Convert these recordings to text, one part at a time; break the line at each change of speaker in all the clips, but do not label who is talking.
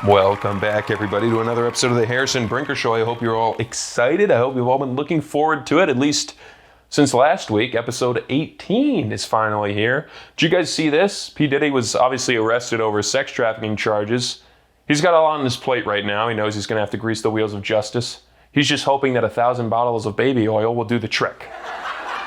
Welcome back, everybody, to another episode of the Harrison Brinker Show. I hope you're all excited. I hope you've all been looking forward to it, at least since last week. Episode 18 is finally here. Did you guys see this? P. Diddy was obviously arrested over sex trafficking charges. He's got a lot on his plate right now. He knows he's going to have to grease the wheels of justice. He's just hoping that 1,000 bottles of baby oil will do the trick.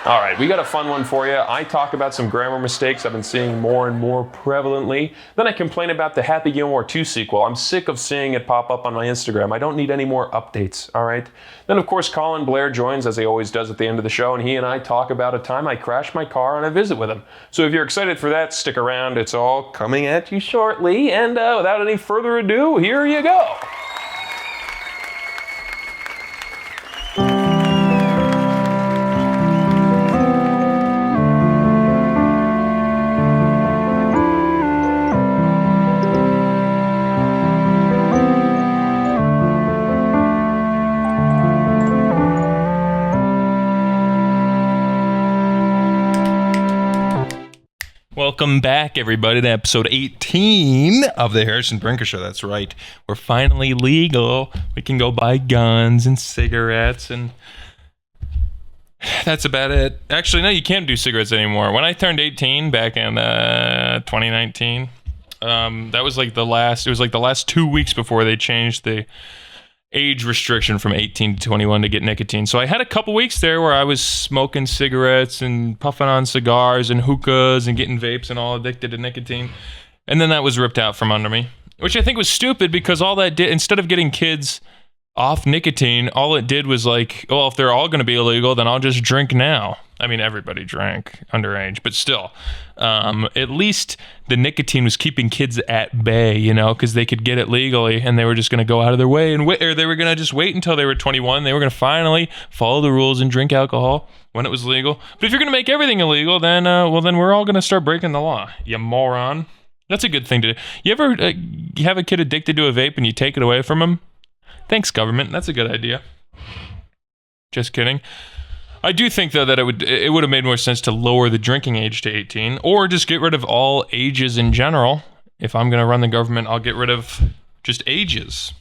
All right, we got a fun one for you. I talk about some grammar mistakes I've been seeing more and more prevalently. Then I complain about the Happy Gilmore 2 sequel. I'm sick of seeing it pop up on my Instagram. I don't need any more updates, all right? Then, of course, Colin Blair joins, as he always does at the end of the show, and he and I talk about a time I crashed my car on a visit with him. So if you're excited for that, stick around. It's all coming at you shortly. And without any further ado, here you go.
Welcome back, everybody, to episode 18 of the Harrison Brinker Show. That's right. We're finally legal. We can go buy guns and cigarettes, and that's about it. Actually, no, you can't do cigarettes anymore. When I turned 18 back in 2019, that was like the last 2 weeks before they changed the age restriction from 18 to 21 to get nicotine. So I had a couple weeks there where I was smoking cigarettes and puffing on cigars and hookahs and getting vapes and all addicted to nicotine. And then that was ripped out from under me, which I think was stupid because all that did, instead of getting kids off nicotine, all it did was like, well, if they're all going to be illegal, then I'll just drink now. I mean, everybody drank underage, but still, at least the nicotine was keeping kids at bay, you know, because they could get it legally and they were just going to go out of their way and wait, or they were going to just wait until they were 21. They were going to finally follow the rules and drink alcohol when it was legal. But if you're going to make everything illegal, then, then we're all going to start breaking the law, you moron. That's a good thing to do. You ever you have a kid addicted to a vape and you take it away from him? Thanks, government. That's a good idea. Just kidding. I do think, though, that it would have made more sense to lower the drinking age to 18 or just get rid of all ages in general. If I'm going to run the government, I'll get rid of just ages.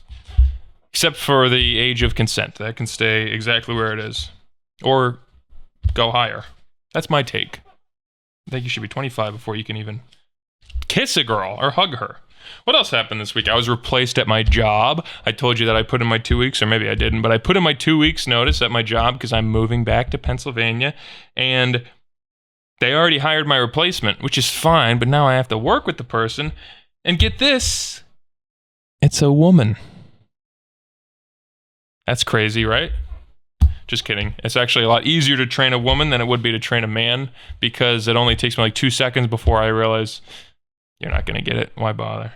Except for the age of consent. That can stay exactly where it is. Or go higher. That's my take. I think you should be 25 before you can even kiss a girl or hug her. What else happened this week? I was replaced at my job. I told you that I put in my 2 weeks, or maybe I didn't, but I put in my 2 weeks notice at my job because I'm moving back to Pennsylvania, and they already hired my replacement, which is fine, but now I have to work with the person, and get this, it's a woman. That's crazy, right? Just kidding. It's actually a lot easier to train a woman than it would be to train a man because it only takes me like 2 seconds before I realize you're not going to get it. Why bother?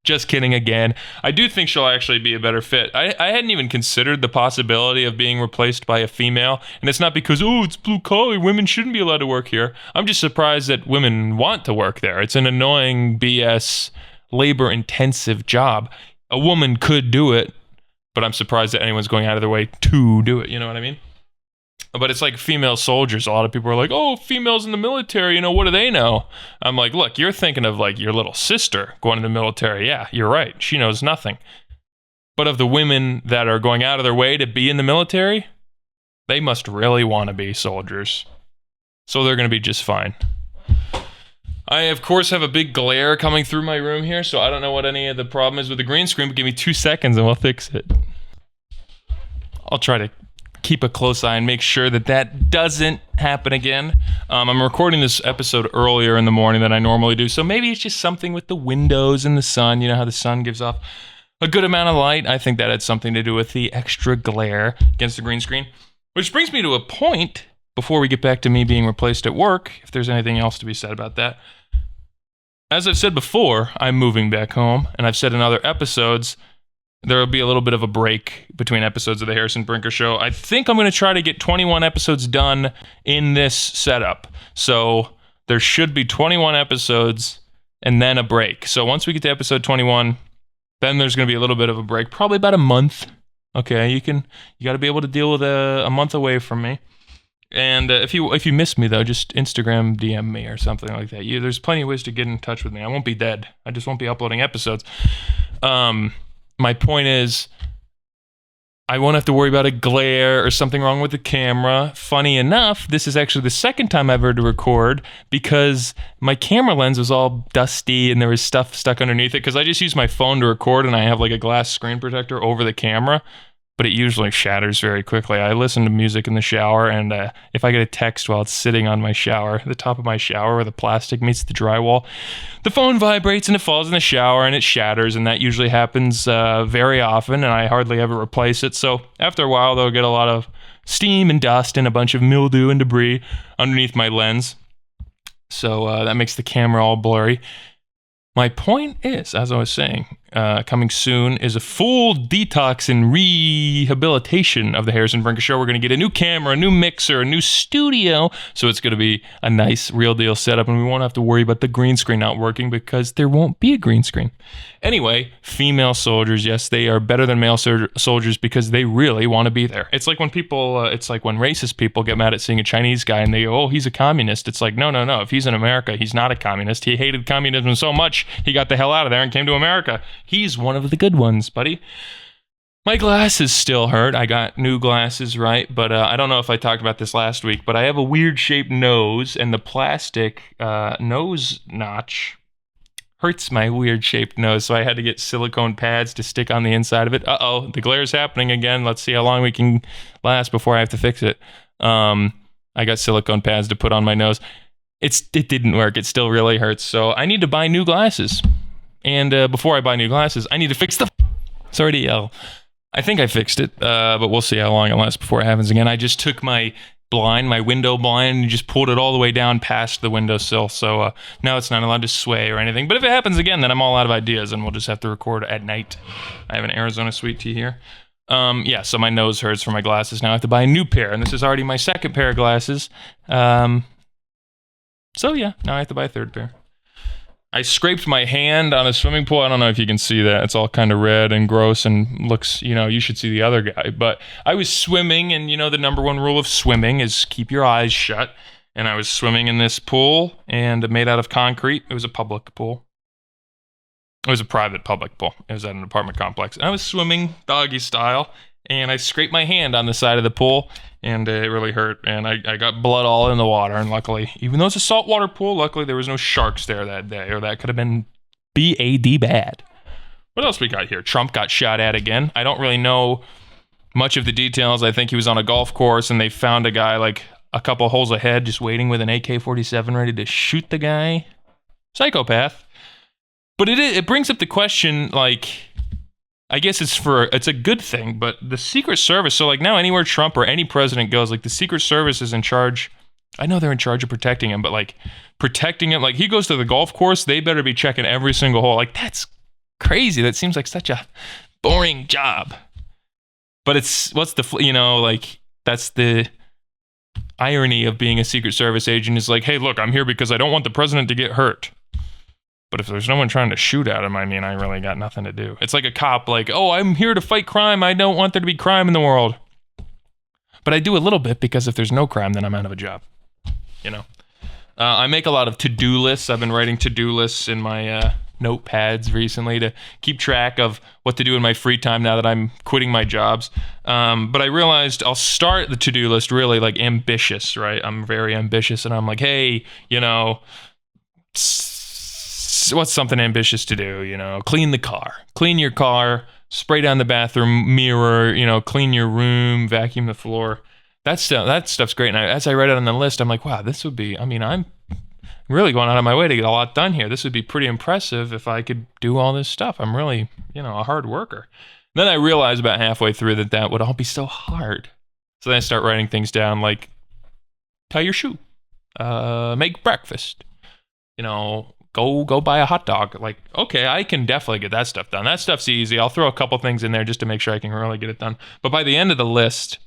Just kidding again. I do think she'll actually be a better fit. I hadn't even considered the possibility of being replaced by a female. And it's not because, oh, it's blue collar. Women shouldn't be allowed to work here. I'm just surprised that women want to work there. It's an annoying BS labor intensive job. A woman could do it, but I'm surprised that anyone's going out of their way to do it. You know what I mean? But it's like female soldiers. A lot of people are like, oh, females in the military, you know, what do they know? I'm like, look, you're thinking of like your little sister going in the military. Yeah, you're right. She knows nothing. But of the women that are going out of their way to be in the military, they must really want to be soldiers. So they're going to be just fine. I, of course, have a big glare coming through my room here, so I don't know what any of the problem is with the green screen, but give me 2 seconds and we'll fix it. I'll try to keep a close eye and make sure that that doesn't happen again. I'm recording this episode earlier in the morning than I normally do, so maybe it's just something with the windows and the sun. You know how the sun gives off a good amount of light? I think that had something to do with the extra glare against the green screen. Which brings me to a point, before we get back to me being replaced at work, if there's anything else to be said about that. As I've said before, I'm moving back home, and I've said in other episodes, there will be a little bit of a break between episodes of the Harrison Brinker Show. I think I'm going to try to get 21 episodes done in this setup. So there should be 21 episodes and then a break. So once we get to episode 21, then there's going to be a little bit of a break, probably about a month. Okay, you got to be able to deal with a month away from me. And if you miss me, though, just Instagram DM me or something like that. There's plenty of ways to get in touch with me. I won't be dead. I just won't be uploading episodes. My point is, I won't have to worry about a glare or something wrong with the camera. Funny enough, this is actually the second time I've ever to record because my camera lens was all dusty and there was stuff stuck underneath it because I just use my phone to record and I have like a glass screen protector over the camera, but it usually shatters very quickly. I listen to music in the shower, and if I get a text while it's sitting on my shower, the top of my shower where the plastic meets the drywall, the phone vibrates and it falls in the shower and it shatters, and that usually happens very often, and I hardly ever replace it. So after a while, they'll get a lot of steam and dust and a bunch of mildew and debris underneath my lens. So that makes the camera all blurry. My point is, as I was saying, coming soon is a full detox and rehabilitation of the Harrison Brinker Show. We're going to get a new camera, a new mixer, a new studio. So it's going to be a nice, real deal setup, and we won't have to worry about the green screen not working because there won't be a green screen. Anyway, female soldiers, yes, they are better than male soldiers because they really want to be there. It's like when people, it's like when racist people get mad at seeing a Chinese guy and they go, oh, he's a communist. It's like, no. If he's in America, he's not a communist. He hated communism so much, he got the hell out of there and came to America. He's one of the good ones, buddy. My glasses still hurt. I got new glasses, right? But I don't know if I talked about this last week, but I have a weird shaped nose, and the plastic nose notch hurts my weird shaped nose, so I had to get silicone pads to stick on the inside of it. Uh-oh, the glare's happening again. Let's see how long we can last before I have to fix it. I got silicone pads to put on my nose. It didn't work. It still really hurts, so I need to buy new glasses. And before I buy new glasses, I need to fix the... Sorry to yell. I think I fixed it, but we'll see how long it lasts before it happens again. I just took my window blind, and just pulled it all the way down past the windowsill, so now it's not allowed to sway or anything. But if it happens again, then I'm all out of ideas, and we'll just have to record at night. I have an Arizona sweet tea here. So my nose hurts from my glasses. Now I have to buy a new pair, and this is already my second pair of glasses. Now I have to buy a third pair. I scraped my hand on a swimming pool. I don't know if you can see that. It's all kind of red and gross and looks, you should see the other guy. But I was swimming, and the number one rule of swimming is keep your eyes shut. And I was swimming in this pool, and made out of concrete. It was a public pool. It was a private public pool. It was at an apartment complex. And I was swimming doggy style, and I scraped my hand on the side of the pool, and it really hurt, and I got blood all in the water, and luckily, even though it's a saltwater pool, luckily there was no sharks there that day, or that could have been B-A-D bad. What else we got here? Trump got shot at again. I don't really know much of the details. I think he was on a golf course, and they found a guy like a couple holes ahead just waiting with an AK-47 ready to shoot the guy. Psychopath. But it brings up the question, like... I guess it's a good thing, but the Secret Service, so like now anywhere Trump or any president goes, like the Secret Service is in charge. I know they're in charge of protecting him, but like protecting him, like he goes to the golf course, they better be checking every single hole. Like that's crazy. That seems like such a boring job. But that's the irony of being a Secret Service agent is like, hey, look, I'm here because I don't want the president to get hurt. But if there's no one trying to shoot at him, I mean, I really got nothing to do. It's like a cop, like, oh, I'm here to fight crime. I don't want there to be crime in the world. But I do a little bit because if there's no crime, then I'm out of a job. I make a lot of to-do lists. I've been writing to-do lists in my notepads recently to keep track of what to do in my free time now that I'm quitting my jobs. But I realized I'll start the to-do list really like ambitious, right? I'm very ambitious, and I'm like, hey, what's something ambitious to do? Clean the car, clean your car, spray down the bathroom mirror, clean your room, vacuum the floor. That stuff's great. And as I read it on the list, I'm like, wow, this would be, I'm really going out of my way to get a lot done here. This would be pretty impressive if I could do all this stuff. I'm really, a hard worker. Then I realized about halfway through that would all be so hard. So then I start writing things down like tie your shoe, make breakfast, Go buy a hot dog. Like, okay, I can definitely get that stuff done. That stuff's easy. I'll throw a couple things in there just to make sure I can really get it done. But by the end of the list,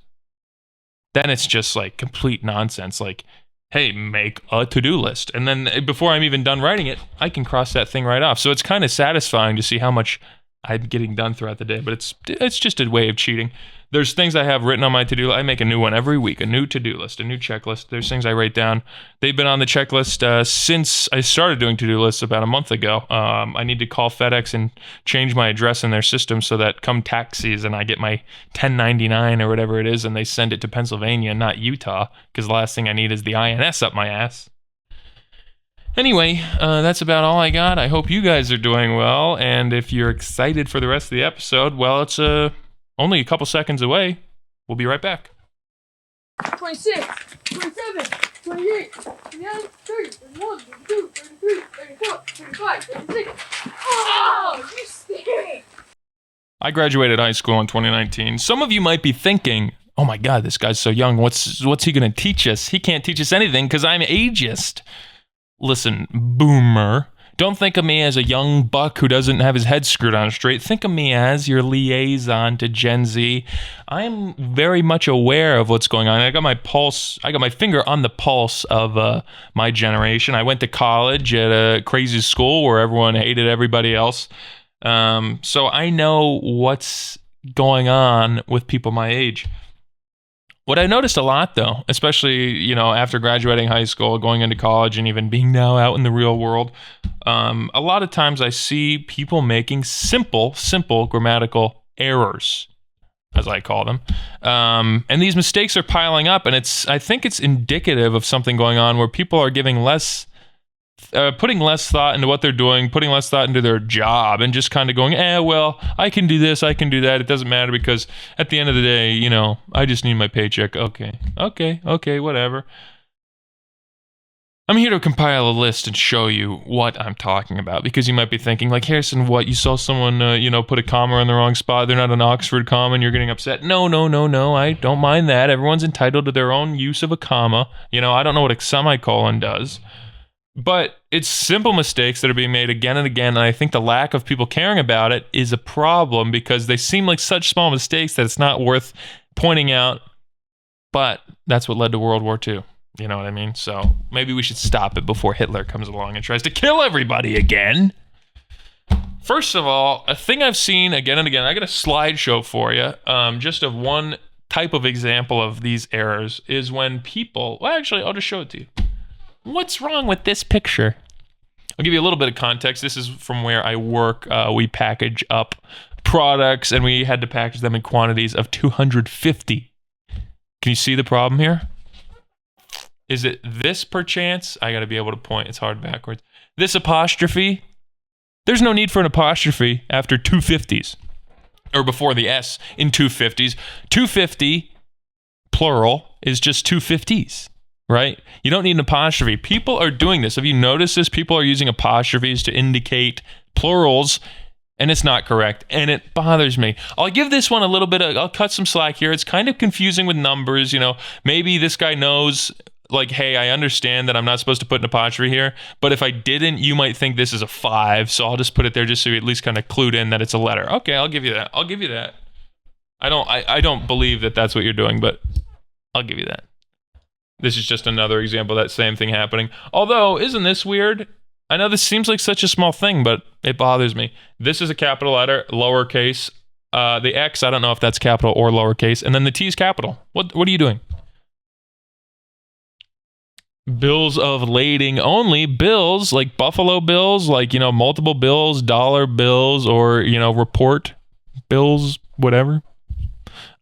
then it's just like complete nonsense. Like, hey, make a to-do list. And then before I'm even done writing it, I can cross that thing right off. So it's kind of satisfying to see how much I'm getting done throughout the day. But it's just a way of cheating. There's things I have written on my to-do list. I make a new one every week, a new to-do list, a new checklist. There's things I write down. They've been on the checklist since I started doing to-do lists about a month ago. I need to call FedEx and change my address in their system so that come tax season, I get my 1099 or whatever it is, and they send it to Pennsylvania, not Utah, because the last thing I need is the INS up my ass. Anyway, that's about all I got. I hope you guys are doing well, and if you're excited for the rest of the episode, well, it's only a couple seconds away. We'll be right back.
26, 27, 28, 29, 30, 31, 32, 33, 34, 35, 36. Oh, you stink!
I graduated high school in 2019. Some of you might be thinking, oh my God, this guy's so young. What's he going to teach us? He can't teach us anything because I'm ageist. Listen, boomer, don't think of me as a young buck who doesn't have his head screwed on straight. Think of me as your liaison to Gen Z. I'm very much aware of what's going on. I got my finger on the pulse of my generation. I went to college at a crazy school where everyone hated everybody else. So I know what's going on with people my age. What I noticed a lot, though, especially, after graduating high school, going into college, and even being now out in the real world, a lot of times I see people making simple grammatical errors, as I call them. And these mistakes are piling up, and I think it's indicative of something going on where people are putting less thought into what they're doing, putting less thought into their job, and just kind of going, well, I can do this, I can do that. It doesn't matter because at the end of the day, I just need my paycheck. Okay, whatever. I'm here to compile a list and show you what I'm talking about, because you might be thinking, like, Harrison, what? You saw someone, put a comma in the wrong spot. They're not an Oxford comma and you're getting upset. No. I don't mind that. Everyone's entitled to their own use of a comma. I don't know what a semicolon does. But it's simple mistakes that are being made again and again, and I think the lack of people caring about it is a problem because they seem like such small mistakes that it's not worth pointing out, but that's what led to World War II. You know what I mean? So maybe we should stop it before Hitler comes along and tries to kill everybody again. First of all, a thing I've seen again and again, I got a slideshow for you, just of one type of example of these errors, is when people, well, actually, I'll just show it to you. What's wrong with this picture? I'll give you a little bit of context. This is from where I work. We package up products, and we had to package them in quantities of 250. Can you see the problem here? Is it this perchance? I got to be able to point. It's hard backwards. This apostrophe? There's no need for an apostrophe after 250s, or before the S in 250s. 250, plural, is just 250s. Right? You don't need an apostrophe. People are doing this. Have you noticed this? People are using apostrophes to indicate plurals, and it's not correct, and it bothers me. I'll give this one a little bit I'll cut some slack here. It's kind of confusing with numbers. Maybe this guy knows, like, hey, I understand that I'm not supposed to put an apostrophe here, but if I didn't, you might think this is a 5, so I'll just put it there just so you at least kind of clued in that it's a letter. Okay, I'll give you that. I don't believe that that's what you're doing, but I'll give you that. This is just another example of that same thing happening. Although, isn't this weird? I know this seems like such a small thing, but it bothers me. This is a capital letter, lowercase. The X, I don't know if that's capital or lowercase. And then the T is capital. What are you doing? Bills of lading only. Bills, like Buffalo Bills, like, multiple bills, dollar bills, or, report bills, whatever.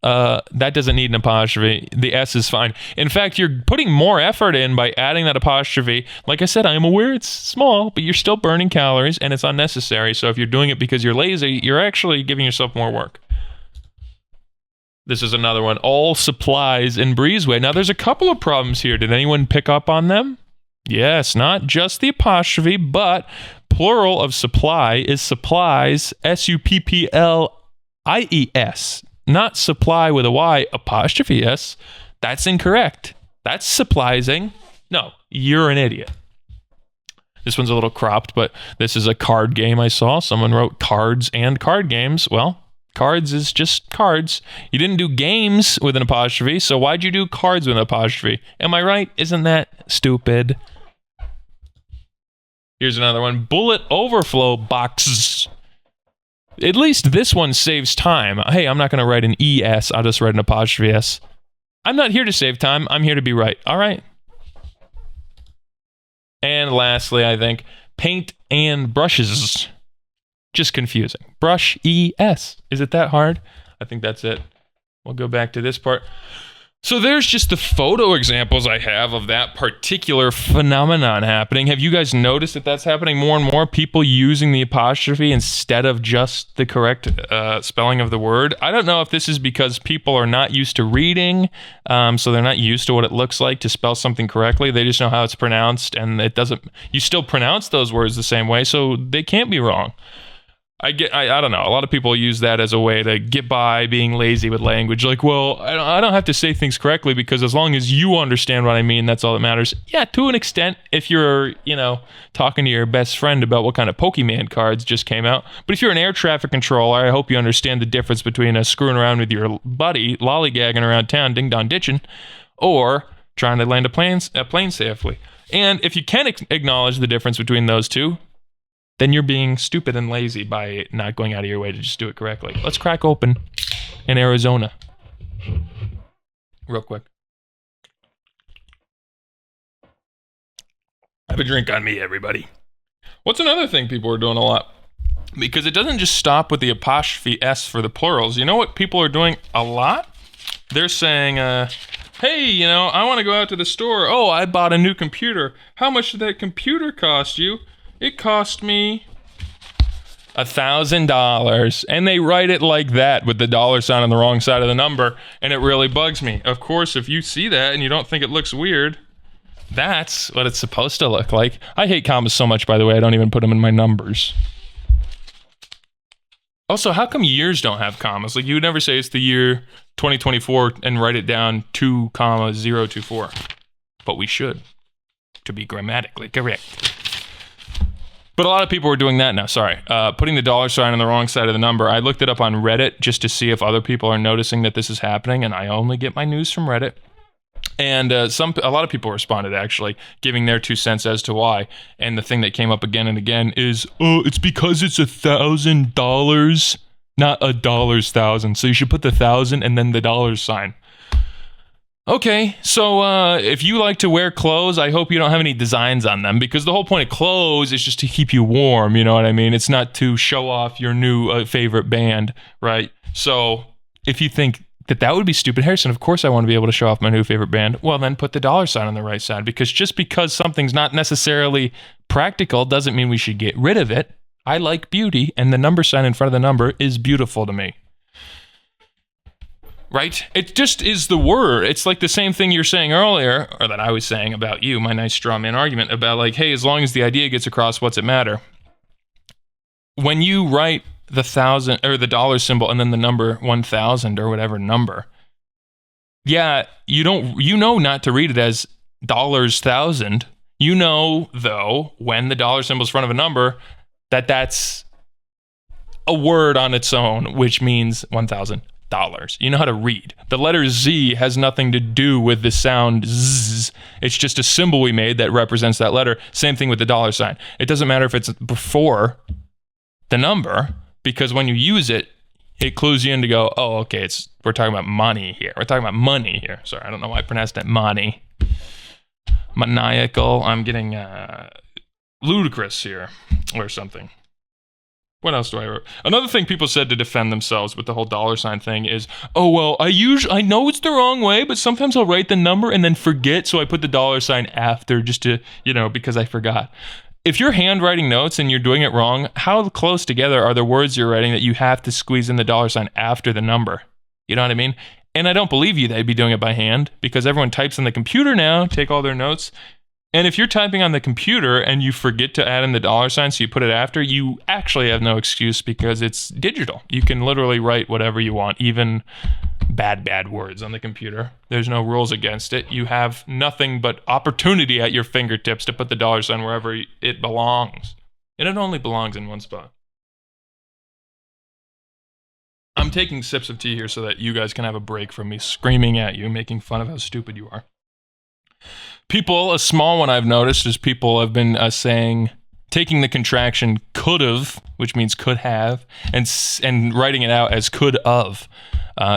That doesn't need an apostrophe. The S is fine. In fact, you're putting more effort in by adding that apostrophe. Like I said, I am aware it's small, but you're still burning calories and it's unnecessary. So if you're doing it because you're lazy, you're actually giving yourself more work. This is another one. All supplies in Breezeway. Now, there's a couple of problems here. Did anyone pick up on them? Yes, not just the apostrophe, but plural of supply is supplies, S-U-P-P-L-I-E-S. Not supply with a Y, apostrophe S. That's incorrect. That's supplising. No, you're an idiot. This one's a little cropped, but this is a card game I saw. Someone wrote cards and card games. Well, cards is just cards. You didn't do games with an apostrophe, so why'd you do cards with an apostrophe? Am I right? Isn't that stupid? Here's another one. Bullet overflow boxes. At least this one saves time. Hey, I'm not going to write an ES. I'll just write an apostrophe S. I'm not here to save time. I'm here to be right. All right. And lastly, I think paint and brushes. Just confusing. Brush ES. Is it that hard? I think that's it. We'll go back to this part. So there's just the photo examples I have of that particular phenomenon happening. Have you guys noticed that that's happening more and more? People using the apostrophe instead of just the correct spelling of the word. I don't know if this is because people are not used to reading, so they're not used to what it looks like to spell something correctly. They just know how it's pronounced, and it doesn't. You still pronounce those words the same way, so they can't be wrong. I don't know. A lot of people use that as a way to get by being lazy with language. Like, well, I don't have to say things correctly because as long as you understand what I mean, that's all that matters. Yeah, to an extent, if you're, talking to your best friend about what kind of Pokemon cards just came out. But if you're an air traffic controller, I hope you understand the difference between screwing around with your buddy, lollygagging around town, ding-dong ditching, or trying to land a plane safely. And if you can acknowledge the difference between those two, then you're being stupid and lazy by not going out of your way to just do it correctly. Let's crack open in Arizona. Real quick. Have a drink on me, everybody. What's another thing people are doing a lot? Because it doesn't just stop with the apostrophe S for the plurals. You know what people are doing a lot? They're saying, hey, I want to go out to the store. Oh, I bought a new computer. How much did that computer cost you? It cost me $1,000. And they write it like that with the dollar sign on the wrong side of the number. And it really bugs me. Of course, if you see that and you don't think it looks weird, that's what it's supposed to look like. I hate commas so much, by the way, I don't even put them in my numbers. Also, how come years don't have commas? Like, you would never say it's the year 2024 and write it down 2,024. But we should, to be grammatically correct. But a lot of people are doing that now, sorry. Putting the dollar sign on the wrong side of the number. I looked it up on Reddit just to see if other people are noticing that this is happening, and I only get my news from Reddit. And a lot of people responded, actually, giving their 2 cents as to why. And the thing that came up again and again is, it's because it's $1,000, not $1,000. So you should put the 1,000 and then the dollar sign. Okay, so if you like to wear clothes, I hope you don't have any designs on them, because the whole point of clothes is just to keep you warm, you know what I mean? It's not to show off your new favorite band, right? So if you think that would be stupid, Harrison, of course I want to be able to show off my new favorite band, well then put the dollar sign on the right side, because just because something's not necessarily practical doesn't mean we should get rid of it. I like beauty, and the number sign in front of the number is beautiful to me. Right? It just is the word. It's like the same thing you're saying earlier, or that I was saying about you, my nice straw man argument about like, hey, as long as the idea gets across, what's it matter? When you write the 1,000 or the dollar symbol and then the number 1,000 or whatever number, yeah, you know not to read it as dollars thousand. You know, though, when the dollar symbol is in front of a number, that's a word on its own, which means 1,000. You know how to read. The letter Z has nothing to do with the sound Z. It's just a symbol we made that represents that letter. Same thing with the dollar sign. It doesn't matter if it's before the number, because when you use it, it clues you in to go, oh, okay, we're talking about money here. We're talking about money here. Sorry, I don't know why I pronounced it money. Maniacal. I'm getting ludicrous here or something. What else do I write? Another thing people said to defend themselves with the whole dollar sign thing is, oh, well, I know it's the wrong way, but sometimes I'll write the number and then forget, so I put the dollar sign after just to, because I forgot. If you're handwriting notes and you're doing it wrong, how close together are the words you're writing that you have to squeeze in the dollar sign after the number? You know what I mean? And I don't believe you they'd be doing it by hand, because everyone types on the computer now, take all their notes. And if you're typing on the computer and you forget to add in the dollar sign, so you put it after, you actually have no excuse, because it's digital. You can literally write whatever you want, even bad words on the computer. There's no rules against it. You have nothing but opportunity at your fingertips to put the dollar sign wherever it belongs. And it only belongs in one spot. I'm taking sips of tea here so that you guys can have a break from me screaming at you, making fun of how stupid you are. People, a small one I've noticed is people have been saying taking the contraction could've, which means could have, and writing it out as could of.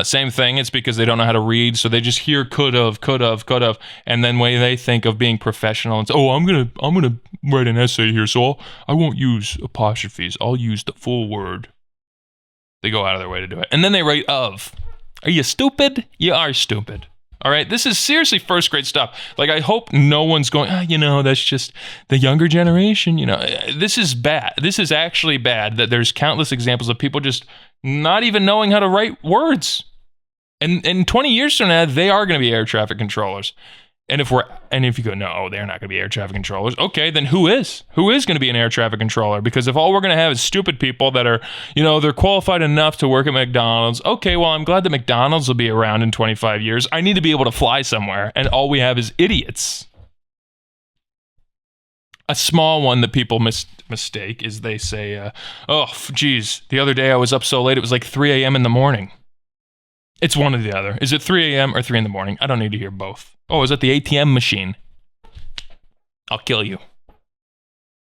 Same thing. It's because they don't know how to read, so they just hear could have, and then when they think of being professional, it's I'm gonna write an essay here, so I won't use apostrophes. I'll use the full word. They go out of their way to do it, and then they write of. Are you stupid? You are stupid. All right, this is seriously first grade stuff. Like, I hope no one's going, that's just the younger generation. This is bad. This is actually bad that there's countless examples of people just not even knowing how to write words. And 20 years from now, they are going to be air traffic controllers. And if you go, no, they're not going to be air traffic controllers. Okay, then who is? Who is going to be an air traffic controller? Because if all we're going to have is stupid people that are, they're qualified enough to work at McDonald's. Okay, well, I'm glad that McDonald's will be around in 25 years. I need to be able to fly somewhere. And all we have is idiots. A small one that people mistake is they say, the other day I was up so late, it was like 3 a.m. in the morning. It's one or the other. Is it 3 a.m. or 3 in the morning? I don't need to hear both. Oh, is it the ATM machine? I'll kill you.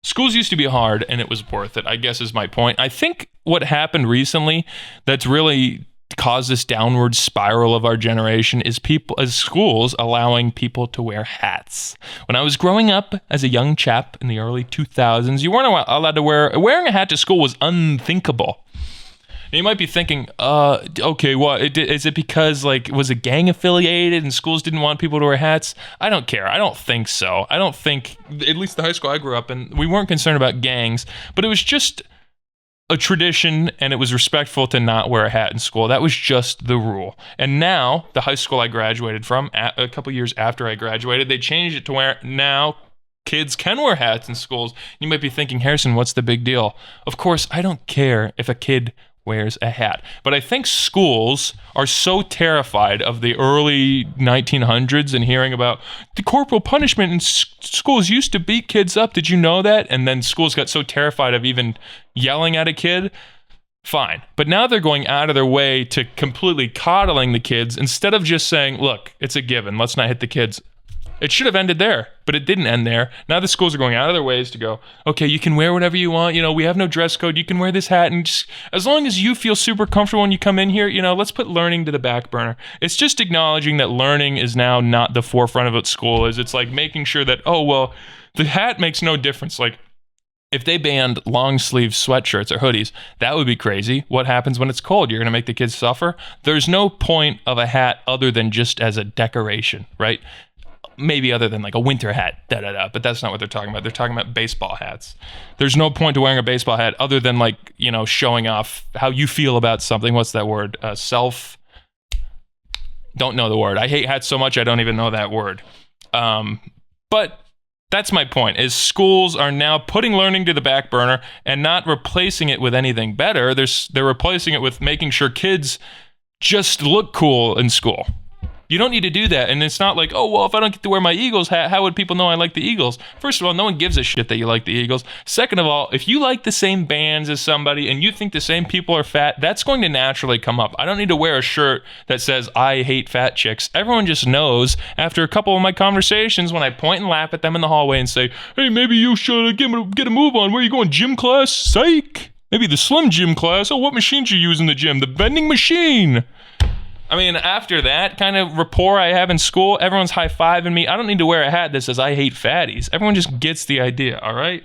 Schools used to be hard, and it was worth it, I guess is my point. I think what happened recently that's really caused this downward spiral of our generation is schools allowing people to wear hats. When I was growing up as a young chap in the early 2000s, you weren't allowed to wearing a hat to school was unthinkable. And you might be thinking, okay, what is it because was it gang affiliated and schools didn't want people to wear hats? I don't care. I don't think so. I don't think, at least the high school I grew up in, we weren't concerned about gangs, but it was just a tradition and it was respectful to not wear a hat in school. That was just the rule. And now, the high school I graduated from, a couple years after I graduated, they changed it to where now kids can wear hats in schools. You might be thinking, Harrison, what's the big deal? Of course, I don't care if a kid wears a hat. But I think schools are so terrified of the early 1900s and hearing about the corporal punishment, and schools used to beat kids up. Did you know that? And then schools got so terrified of even yelling at a kid. Fine. But now they're going out of their way to completely coddling the kids instead of just saying, look, it's a given. Let's not hit the kids. It should have ended there, but it didn't end there. Now the schools are going out of their ways to go, okay, you can wear whatever you want. We have no dress code. You can wear this hat. And just, as long as you feel super comfortable when you come in here, let's put learning to the back burner. It's just acknowledging that learning is now not the forefront of what school is. It's like making sure that, the hat makes no difference. Like, if they banned long sleeve sweatshirts or hoodies, that would be crazy. What happens when it's cold? You're going to make the kids suffer? There's no point of a hat other than just as a decoration, right? Maybe other than like a winter hat, but that's not what they're talking about. They're talking about baseball hats. There's no point to wearing a baseball hat other than showing off how you feel about something. What's that word? Don't know the word. I hate hats so much I don't even know that word. But that's my point, is schools are now putting learning to the back burner and not replacing it with anything better. They're replacing it with making sure kids just look cool in school. You don't need to do that. And it's not like, if I don't get to wear my Eagles hat, how would people know I like the Eagles? First of all, no one gives a shit that you like the Eagles. Second of all, if you like the same bands as somebody and you think the same people are fat, that's going to naturally come up. I don't need to wear a shirt that says, I hate fat chicks. Everyone just knows after a couple of my conversations when I point and laugh at them in the hallway and say, hey, maybe you should get a move on. Where are you going? Gym class? Psych. Maybe the slim gym class. Oh, what machines you use in the gym? The vending machine. I mean, after that kind of rapport I have in school, everyone's high-fiving me. I don't need to wear a hat that says, I hate fatties. Everyone just gets the idea, all right?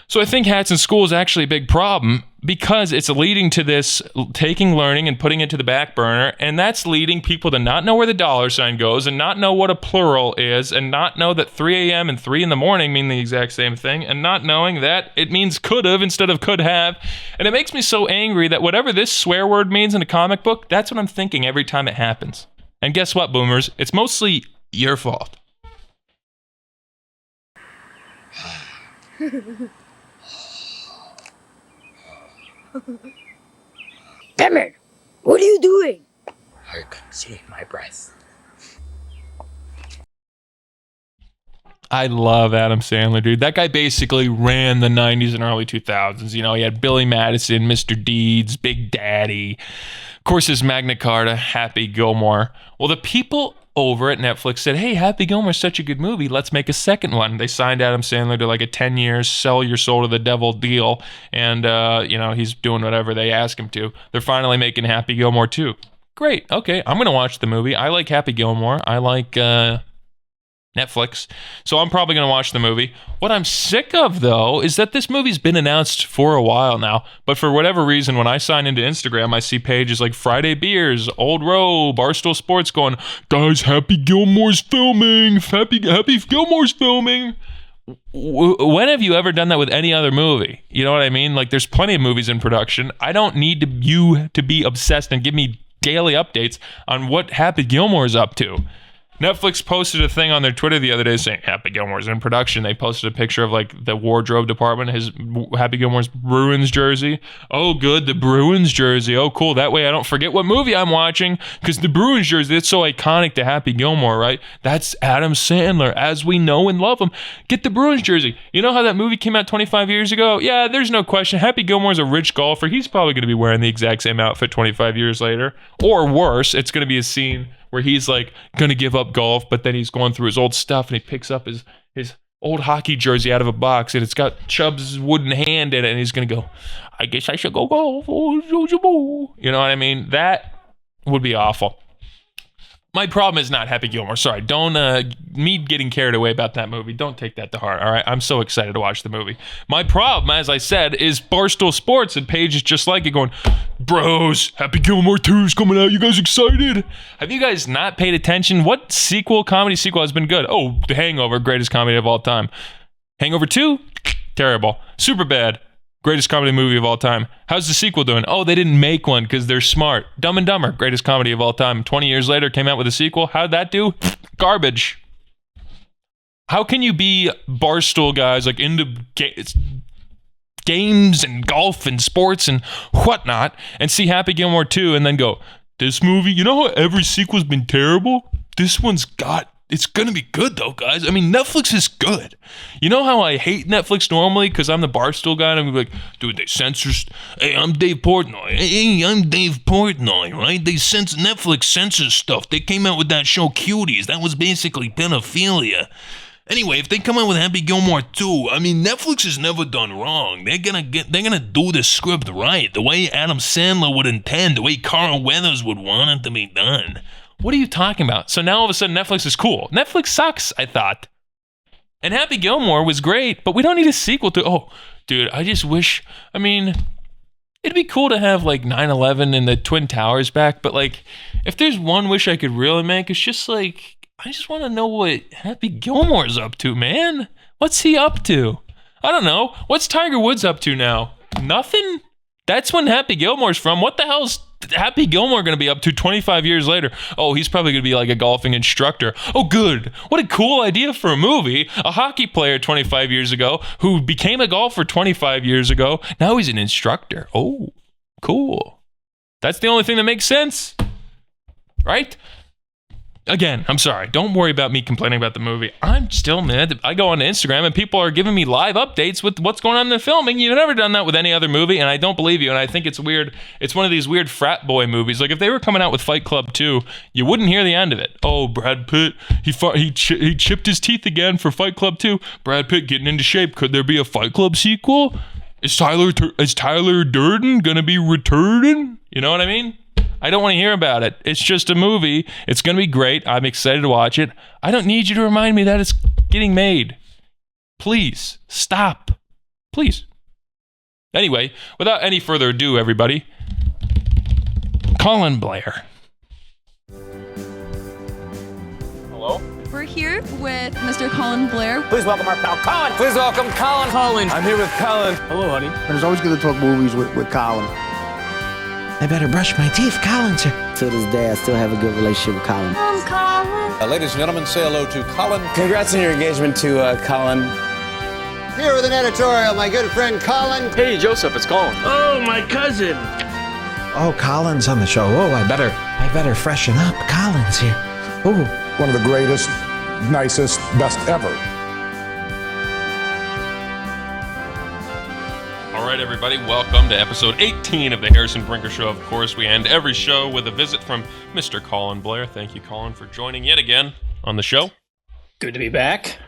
So I think hats in school is actually a big problem because it's leading to this taking learning and putting it to the back burner, and that's leading people to not know where the dollar sign goes and not know what a plural is and not know that 3 a.m. and 3 in the morning mean the exact same thing and not knowing that it means could have instead of could have. And it makes me so angry that whatever this swear word means in a comic book, that's what I'm thinking every time it happens. And guess what, boomers? It's mostly your fault.
Damn it! What are you doing?
I can see my breath.
I love Adam Sandler, dude. That guy basically ran the 90s and early 2000s. He had Billy Madison, Mr. Deeds, Big Daddy. Of course, his Magna Carta, Happy Gilmore. Well, the people over at Netflix said, hey, Happy Gilmore is such a good movie. Let's make a second one. They signed Adam Sandler to like a 10 years sell your soul to the devil deal. And, he's doing whatever they ask him to. They're finally making Happy Gilmore 2. Great. Okay. I'm going to watch the movie. I like Happy Gilmore. I like Netflix. So I'm probably going to watch the movie. What I'm sick of, though, is that this movie's been announced for a while now. But for whatever reason, when I sign into Instagram, I see pages like Friday Beers, Old Row, Barstool Sports going, guys, Happy Gilmore's filming. Happy Gilmore's filming. When have you ever done that with any other movie? You know what I mean? Like, there's plenty of movies in production. I don't need you to be obsessed and give me daily updates on what Happy Gilmore is up to. Netflix posted a thing on their Twitter the other day saying Happy Gilmore's in production. They posted a picture of like the wardrobe department, his Happy Gilmore's Bruins jersey. Oh, good, the Bruins jersey. Oh, cool. That way I don't forget what movie I'm watching, because the Bruins jersey, it's so iconic to Happy Gilmore, right? That's Adam Sandler, as we know and love him. Get the Bruins jersey. You know how that movie came out 25 years ago? Yeah, there's no question. Happy Gilmore's a rich golfer. He's probably going to be wearing the exact same outfit 25 years later. Or worse, it's going to be a scene where he's like gonna give up golf, but then he's going through his old stuff and he picks up his old hockey jersey out of a box and it's got Chubb's wooden hand in it, and he's gonna go, I guess I should go golf. You know what I mean? That would be awful. My problem is not Happy Gilmore. Sorry, don't me getting carried away about that movie. Don't take that to heart. All right, I'm so excited to watch the movie. My problem, as I said, is Barstool Sports and pages just like it going, bros, Happy Gilmore 2 is coming out. You guys excited? Have you guys not paid attention? What comedy sequel has been good? Oh, The Hangover, greatest comedy of all time. Hangover 2, terrible. Superbad, greatest comedy movie of all time. How's the sequel doing? Oh, they didn't make one because they're smart. Dumb and Dumber, greatest comedy of all time. 20 years later, came out with a sequel. How'd that do? Garbage. How can you be Barstool guys, like into games and golf and sports and whatnot, and see Happy Gilmore 2 and then go, this movie, you know how every sequel's been terrible? This one's it's gonna be good though, guys. I mean, Netflix is good. You know how I hate Netflix normally because I'm the Barstool guy and I'm like, dude, they censor. Hey, I'm Dave Portnoy. Hey, I'm Dave Portnoy, right? Netflix censors stuff. They came out with that show Cuties. That was basically pedophilia. Anyway, if they come out with Happy Gilmore 2, I mean, Netflix has never done wrong. They're gonna do the script right, the way Adam Sandler would intend, the way Carl Weathers would want it to be done. What are you talking about? So now all of a sudden Netflix is cool. Netflix sucks, I thought. And Happy Gilmore was great, but we don't need a sequel to. Oh, dude, I just wish. I mean, it'd be cool to have like 9/11 and the Twin Towers back, but like, if there's one wish I could really make, it's just like, I just want to know what Happy Gilmore's up to, man. What's he up to? I don't know. What's Tiger Woods up to now? Nothing? That's when Happy Gilmore's from. What the hell's Happy Gilmore going to be up to 25 years later? Oh, he's probably going to be like a golfing instructor. Oh, good. What a cool idea for a movie. A hockey player 25 years ago who became a golfer 25 years ago. Now he's an instructor. Oh, cool. That's the only thing that makes sense. Right? Again, I'm sorry. Don't worry about me complaining about the movie. I'm still mad. I go on Instagram and people are giving me live updates with what's going on in the filming. You've never done that with any other movie, and I don't believe you. And I think it's weird. It's one of these weird frat boy movies. Like if they were coming out with Fight Club 2, you wouldn't hear the end of it. Oh, Brad Pitt, he chipped his teeth again for Fight Club 2. Brad Pitt getting into shape. Could there be a Fight Club sequel? Is Tyler Durden gonna be returning? You know what I mean? I don't want to hear about it. It's just a movie. It's going to be great. I'm excited to watch it. I don't need you to remind me that it's getting made. Please, stop. Please. Anyway, without any further ado, everybody, Colin Blair. Hello?
We're here with Mr. Colin Blair.
Please welcome our pal Colin. Please welcome Colin.
Colin. I'm here with Colin. Hello, honey.
I was always going to talk movies with Colin.
I better brush my teeth. Colin's here. To this day, I still have a good relationship with Colin.
Ladies and gentlemen, say hello to Colin.
Congrats on your engagement to Colin.
Here with an editorial, my good friend Colin.
Hey, Joseph, it's Colin.
Oh, my cousin.
Oh, Colin's on the show. Oh, I better freshen up. Colin's here. Oh,
one of the greatest, nicest, best ever.
All
All right, everybody, welcome to episode 18 of the Harrison Brinker Show. Of course, we end every show with a visit from Mr. Colin Blair. Thank you, Colin, for joining yet again on the show.
Good to be back.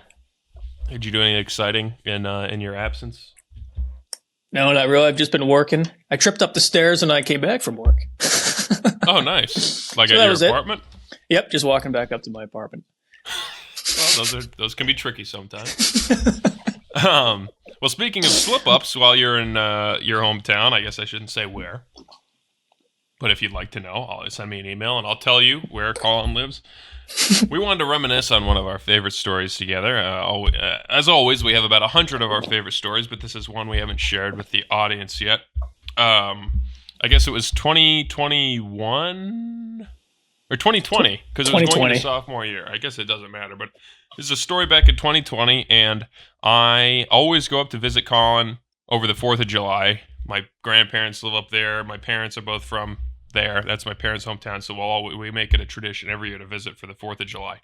Did you do anything exciting in your absence?
No, not really. I've just been working. I tripped up the stairs and I came back from work.
Oh, nice. Like
So
at
that
your
was it.
apartment?
Yep, just walking back up to my apartment.
Well, those can be tricky sometimes. Well, speaking of slip-ups, while you're in your hometown, I guess I shouldn't say where. But if you'd like to know, send me an email and I'll tell you where Colin lives. We wanted to reminisce on one of our favorite stories together. As always, we have about 100 of our favorite stories, but this is one we haven't shared with the audience yet. I guess it was 2021 or 2020 because it was going into sophomore year. I guess it doesn't matter, but this is a story back in 2020, and I always go up to visit Colin over the 4th of July. My grandparents live up there. My parents are both from there. That's my parents' hometown, so we make it a tradition every year to visit for the 4th of July.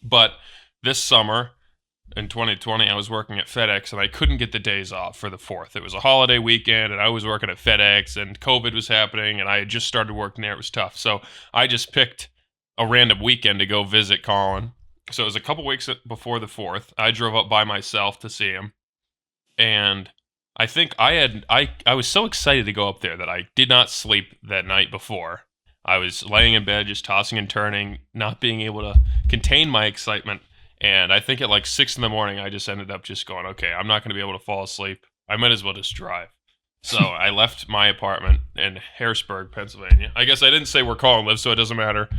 But this summer, in 2020, I was working at FedEx, and I couldn't get the days off for the 4th. It was a holiday weekend, and I was working at FedEx, and COVID was happening, and I had just started working there. It was tough. So I just picked a random weekend to go visit Colin. So it was a couple weeks before the 4th. I drove up by myself to see him, and I think I was so excited to go up there that I did not sleep that night before. I was laying in bed, just tossing and turning, not being able to contain my excitement. And I think at like 6 in the morning, I just ended up just going, okay, I'm not going to be able to fall asleep. I might as well just drive. So I left my apartment in Harrisburg, Pennsylvania. I guess I didn't say where Colin lives, so it doesn't matter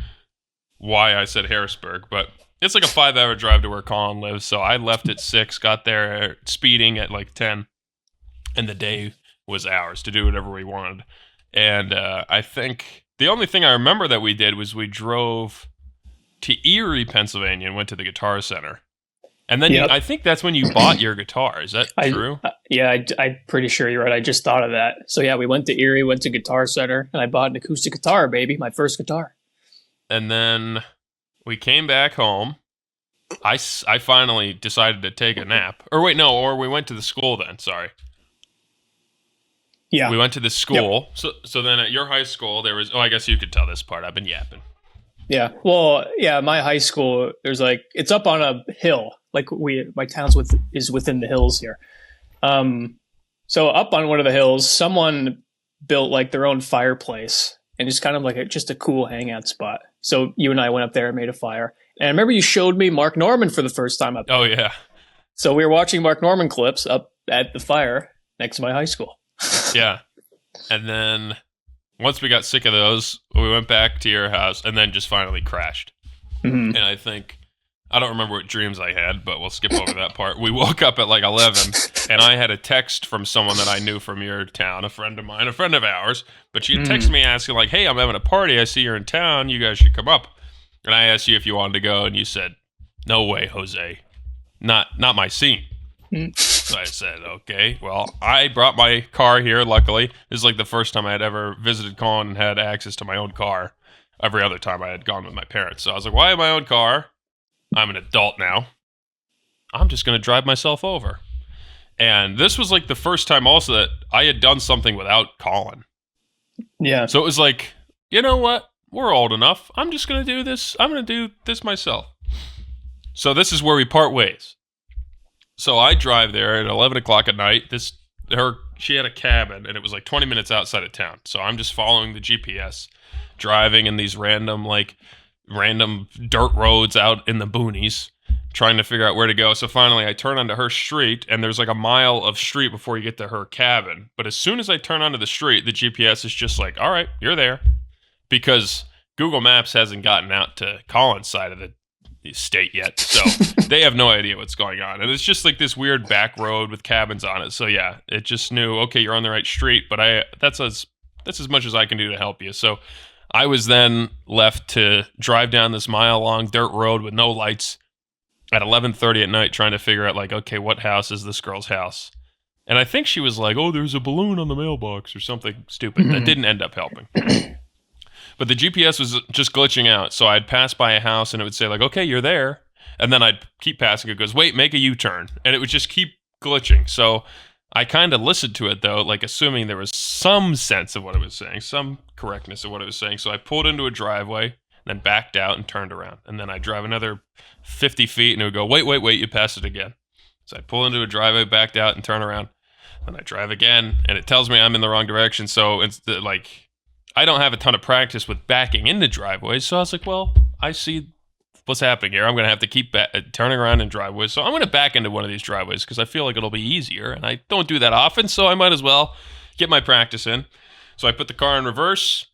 why I said Harrisburg, but it's like a 5-hour drive to where Colin lives. So I left at 6, got there speeding at like 10. And the day was ours to do whatever we wanted. And I think the only thing I remember that we did was we drove to Erie, Pennsylvania, and went to the Guitar Center. And then I think that's when you bought your guitar. Is that true?
I'm pretty sure you're right. I just thought of that. So yeah, we went to Erie, went to Guitar Center, and I bought an acoustic guitar, baby, my first guitar.
And then we came back home. I finally decided to take a nap. Or we went to the school then, sorry.
Yeah.
We went to the school. Yep. So then at your high school, there was... Oh, I guess you could tell this part. I've been yapping.
Yeah. Well, yeah, my high school, it's up on a hill. My town is within the hills here. So up on one of the hills, someone built like their own fireplace. And it's kind of like just a cool hangout spot. So you and I went up there and made a fire. And I remember you showed me Mark Norman for the first time up there.
Oh, yeah.
So we were watching Mark Norman clips up at the fire next to my high school.
Yeah. And then once we got sick of those, we went back to your house and then just finally crashed.
Mm-hmm.
And I don't remember what dreams I had, but we'll skip over that part. We woke up at like 11 and I had a text from someone that I knew from your town, a friend of mine, a friend of ours. But she had texted me asking like, hey, I'm having a party. I see you're in town. You guys should come up. And I asked you if you wanted to go and you said, no way, Jose. Not my scene. So I said, okay, well, I brought my car here, luckily. This is like the first time I had ever visited Colin and had access to my own car. Every other time I had gone with my parents. So I was like, why have my own car? I'm an adult now. I'm just going to drive myself over. And this was like the first time also that I had done something without Colin.
Yeah.
So it was like, you know what? We're old enough. I'm just going to do this. I'm going to do this myself. So this is where we part ways. So I drive there at 11 o'clock at night. She had a cabin, and it was like 20 minutes outside of town. So I'm just following the GPS, driving in these random dirt roads out in the boonies, trying to figure out where to go. So finally, I turn onto her street, and there's like a mile of street before you get to her cabin. But as soon as I turn onto the street, the GPS is just like, all right, you're there. Because Google Maps hasn't gotten out to Colin's side of the state yet, so they have no idea what's going on, and it's just like this weird back road with cabins on it. So yeah, it just knew, okay, you're on the right street, but that's as much as I can do to help you. So I was then left to drive down this mile-long dirt road with no lights at 11:30 at night, trying to figure out like, okay, what house is this girl's house? And I think she was like, oh, there's a balloon on the mailbox or something stupid. That didn't end up helping. But the GPS was just glitching out. So I'd pass by a house and it would say like, okay, you're there. And then I'd keep passing. It goes, wait, make a U-turn. And it would just keep glitching. So
I kind of listened to it, though, like assuming there was some sense of what it was saying, some correctness of what it was saying. So I pulled into a driveway, then backed out and turned around. And then I drive another 50 feet, and it would go, wait, you passed it again. So I pull into a driveway, backed out, and turn around. Then I drive again, and it tells me I'm in the wrong direction. So it's like, I don't have a ton of practice with backing into driveways. So I was like, well, I see what's happening here. I'm going to have to keep turning around in driveways. So I'm going to back into one of these driveways because I feel like it'll be easier. And I don't do that often, so I might as well get my practice in. So I put the car in reverse,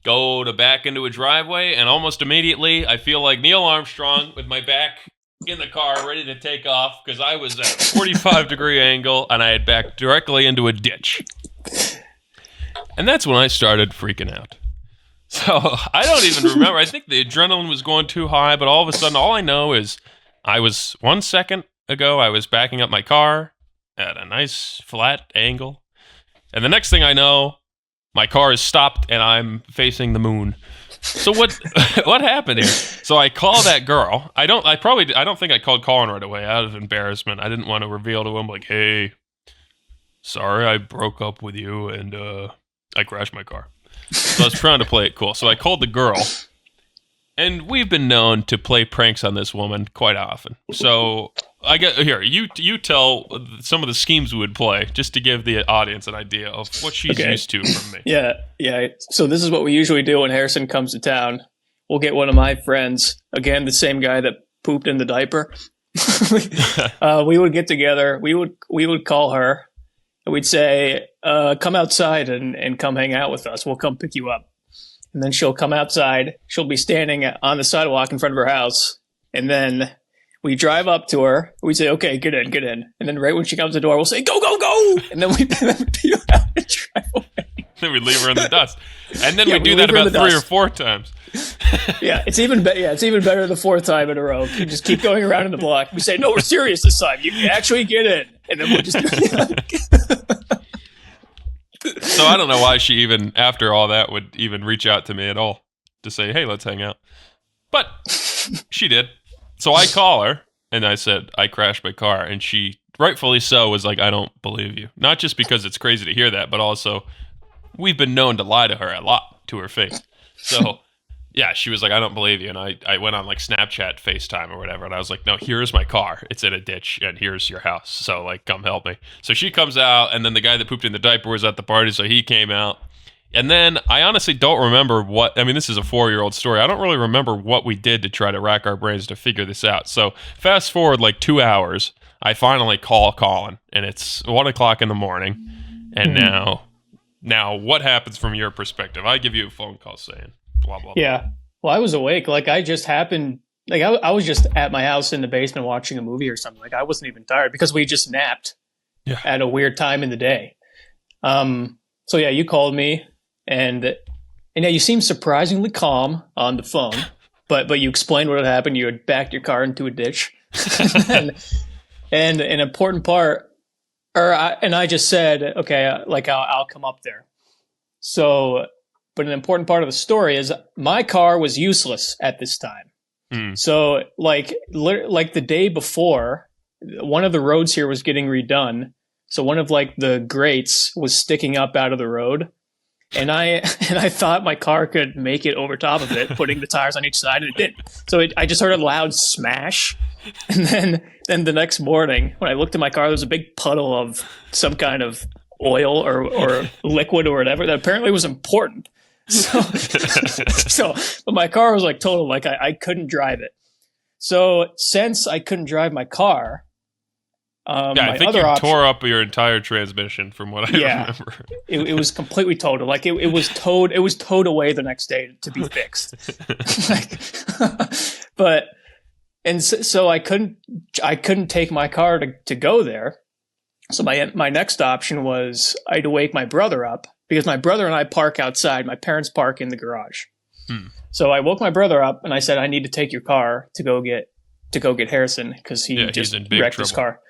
go to back into a driveway, and almost immediately I feel like Neil Armstrong with my back in the car ready to take off because I was at a 45-degree angle and I had backed directly into a ditch. And that's when I started freaking out. So I don't even remember. I think the adrenaline was going too high, but all of a sudden, all I know is I was 1 second ago, I was backing up my car at a nice flat angle. And the next thing I know, my car is stopped and I'm facing the moon. So what happened here? So I call that girl. I don't think I called Colin right away out of embarrassment. I didn't want to reveal to him like, hey, sorry I broke up with you and I crashed my car. So I was trying to play it cool. So I called the girl, and we've been known to play pranks on this woman quite often. So I get here. You tell some of the schemes we would play just to give the audience an idea of what she's used to from me.
Yeah. So this is what we usually do when Harrison comes to town. We'll get one of my friends, again, the same guy that pooped in the diaper. We would get together. We would call her. And we'd say, come outside and come hang out with us. We'll come pick you up. And then she'll come outside. She'll be standing on the sidewalk in front of her house. And then we drive up to her. We say, okay, get in. And then right when she comes to the door, we'll say, go, go, go. And then we peel out and drive away.
Then we leave her in the dust. And then we do that about 3 or 4 times.
It's even better the 4th time in a row. You just keep going around in the block. We say, no, we're serious this time. You can actually get in. And then we'll just do it.
So I don't know why she even, after all that, would even reach out to me at all to say, hey, let's hang out. But she did. So I call her, and I said, I crashed my car. And she, rightfully so, was like, I don't believe you. Not just because it's crazy to hear that, but also we've been known to lie to her a lot to her face. So yeah, she was like, I don't believe you. And I went on like Snapchat, FaceTime or whatever. And I was like, no, here's my car. It's in a ditch and here's your house. So like, come help me. So she comes out, and then the guy that pooped in the diaper was at the party. So he came out. And then I honestly don't remember this is a 4-year-old story. I don't really remember what we did to try to rack our brains to figure this out. So fast forward like 2 hours, I finally call Colin, and it's 1 o'clock in the morning. And now what happens from your perspective? I give you a phone call saying, blah, blah, blah.
Yeah. Well, I was awake. Like I just happened, like I was just at my house in the basement watching a movie or something. Like I wasn't even tired because we just napped at a weird time in the day. So yeah, you called me and yeah, you seemed surprisingly calm on the phone, but you explained what had happened. You had backed your car into a ditch. and an important part, and I just said, okay, I'll come up there. So, but an important part of the story is my car was useless at this time. So like the day before, one of the roads here was getting redone. So one of like the grates was sticking up out of the road. And I thought my car could make it over top of it, putting the tires on each side, and it didn't. So I just heard a loud smash. And then the next morning, when I looked at my car, there was a big puddle of some kind of oil or liquid or whatever that apparently was important. So but my car was like total, like I couldn't drive it. So since I couldn't drive my car,
I think you tore up your entire transmission from what I remember.
It was completely totaled. Like it was towed. It was towed away the next day to be fixed. So I couldn't take my car to go there. So my next option was I had to wake my brother up because my brother and I park outside. My parents park in the garage. So I woke my brother up and I said, I need to take your car to go get Harrison because he just wrecked his car.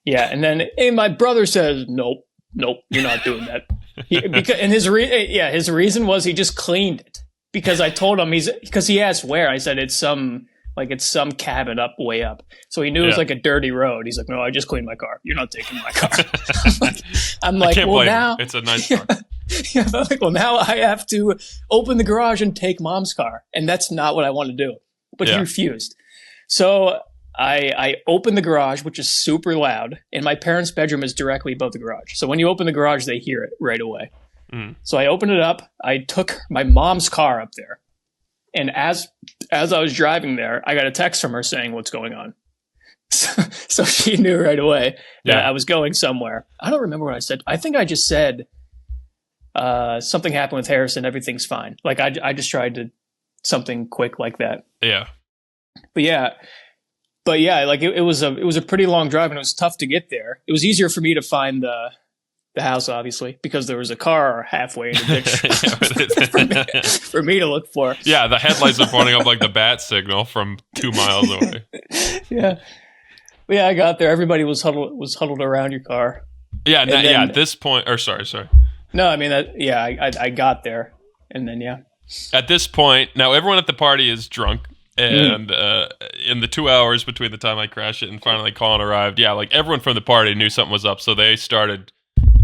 Yeah, and then my brother says, "Nope, you're not doing that." His reason was he just cleaned it because I told him because he asked where. I said it's some Like it's some cabin up way up. So he knew it was like a dirty road. He's like, no, I just cleaned my car. You're not taking my car. I'm like,
I can't
well,
blame
now
him. It's a nice car.
Yeah, I'm like, well, now I have to open the garage and take mom's car. And that's not what I want to do. But he refused. So I opened the garage, which is super loud. And my parents' bedroom is directly above the garage. So when you open the garage, they hear it right away. So I opened it up. I took my mom's car up there. And as I was driving there, I got a text from her saying what's going on. So she knew right away that I was going somewhere. I don't remember what I said. I think I just said something happened with Harrison. Everything's fine. Like I just tried to something quick like that.
Yeah.
But yeah, like it was a pretty long drive and it was tough to get there. It was easier for me to find the house, obviously, because there was a car halfway in the ditch for me to look for.
Yeah, the headlights are pointing up like the bat signal from 2 miles away.
Yeah. But yeah, I got there. Everybody was huddled around your car.
Yeah, at this point, or sorry.
No, I mean, I got there, and then,
At this point, now everyone at the party is drunk, and in the 2 hours between the time I crashed it and finally Colin arrived, like everyone from the party knew something was up, so they started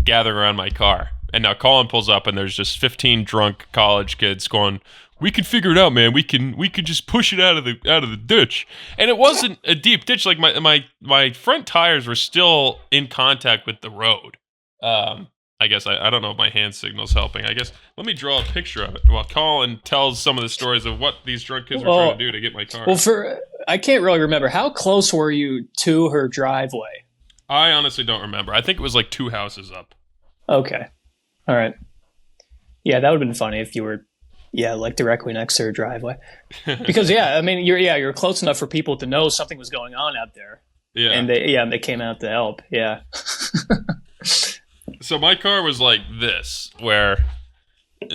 gathering around my car. And now Colin pulls up, and there's just 15 drunk college kids going, "We can figure it out, man. We can just push it out of the ditch." And it wasn't a deep ditch. Like my front tires were still in contact with the road. I guess I don't know if my hand signal's helping. I guess let me draw a picture of it while Colin tells some of the stories of what these drunk kids were trying to do to get my car.
Well, I can't really remember. How close were you to her driveway?
I honestly don't remember. I think it was like 2 houses up.
Okay. All right. Yeah, that would have been funny if you were, like directly next to her driveway. Because I mean, you're close enough for people to know something was going on out there.
Yeah.
And they came out to help. Yeah.
So my car was like this, where